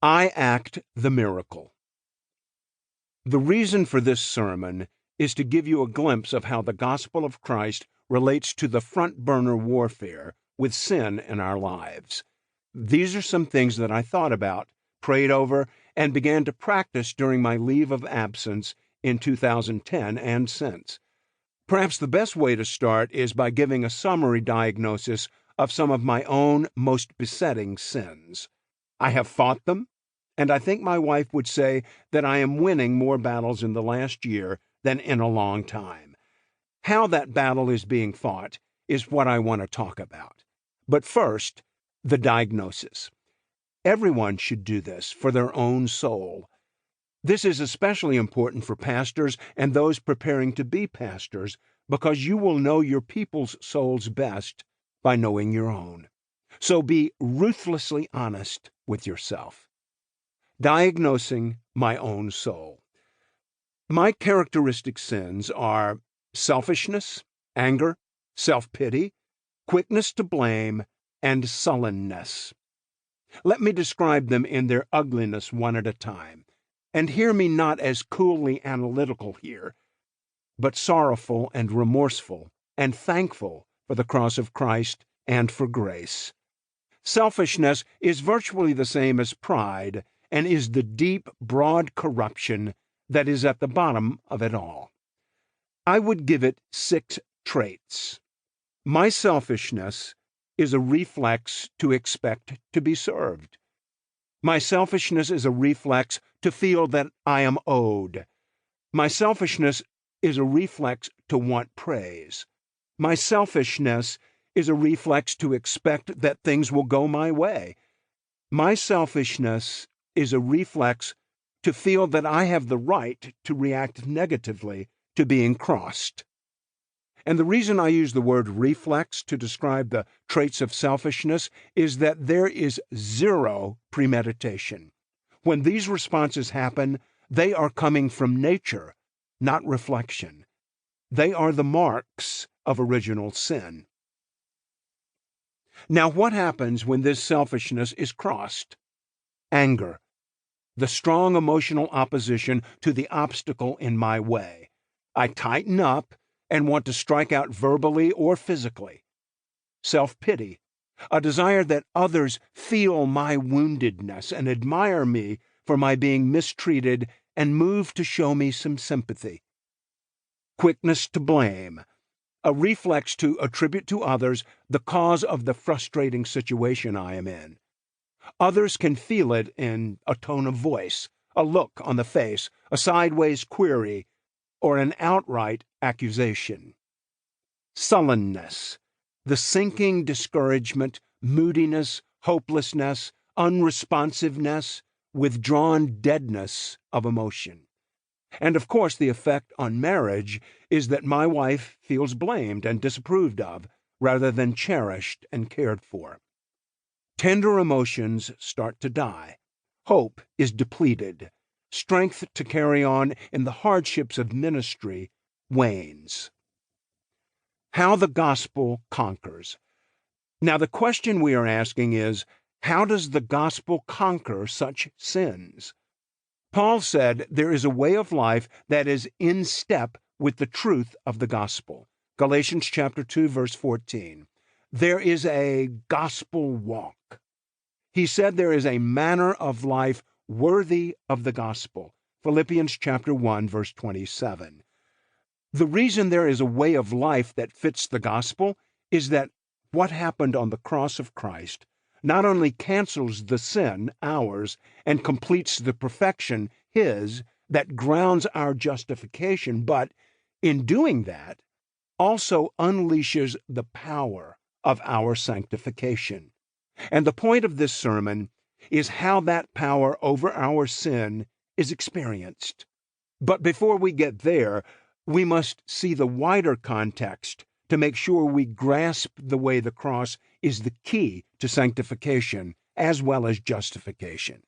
I act the miracle. The reason for this sermon is to give you a glimpse of how the gospel of Christ relates to the front-burner warfare with sin in our lives. These are some things that I thought about, prayed over, and began to practice during my leave of absence in 2010 and since. Perhaps the best way to start is by giving a summary diagnosis of some of my own most besetting sins. I have fought them, and I think my wife would say that I am winning more battles in the last year than in a long time. How that battle is being fought is what I want to talk about. But first, the diagnosis. Everyone should do this for their own soul. This is especially important for pastors and those preparing to be pastors, because you will know your people's souls best by knowing your own. So be ruthlessly honest with yourself. Diagnosing my own soul. My characteristic sins are selfishness, anger, self-pity, quickness to blame, and sullenness. Let me describe them in their ugliness one at a time. And hear me not as coolly analytical here, but sorrowful and remorseful and thankful for the cross of Christ and for grace. Selfishness is virtually the same as pride and is the deep, broad corruption that is at the bottom of it all. I would give it 6 traits. My selfishness is a reflex to expect to be served. My selfishness is a reflex to feel that I am owed. My selfishness is a reflex to want praise. My selfishness is a reflex to expect that things will go my way. My selfishness is a reflex to feel that I have the right to react negatively to being crossed. And the reason I use the word reflex to describe the traits of selfishness is that there is 0 premeditation. When these responses happen, they are coming from nature, not reflection. They are the marks of original sin. Now, what happens when this selfishness is crossed? Anger, the strong emotional opposition to the obstacle in my way. I tighten up and want to strike out verbally or physically. Self-pity, a desire that others feel my woundedness and admire me for my being mistreated and move to show me some sympathy. Quickness to blame, a reflex to attribute to others the cause of the frustrating situation I am in. Others can feel it in a tone of voice, a look on the face, a sideways query, or an outright accusation. Sullenness, the sinking discouragement, moodiness, hopelessness, unresponsiveness, withdrawn deadness of emotion. And of course, the effect on marriage is that my wife feels blamed and disapproved of, rather than cherished and cared for. Tender emotions start to die. Hope is depleted. Strength to carry on in the hardships of ministry wanes. How the gospel conquers. Now, the question we are asking is, how does the gospel conquer such sins? Paul said there is a way of life that is in step with the truth of the gospel. Galatians chapter 2, verse 14. There is a gospel walk. He said there is a manner of life worthy of the gospel. Philippians chapter 1, verse 27. The reason there is a way of life that fits the gospel is that what happened on the cross of Christ not only cancels the sin, ours, and completes the perfection, his, that grounds our justification, but in doing that, also unleashes the power of our sanctification. And the point of this sermon is how that power over our sin is experienced. But before we get there, we must see the wider context to make sure we grasp the way the cross is the key to sanctification as well as justification.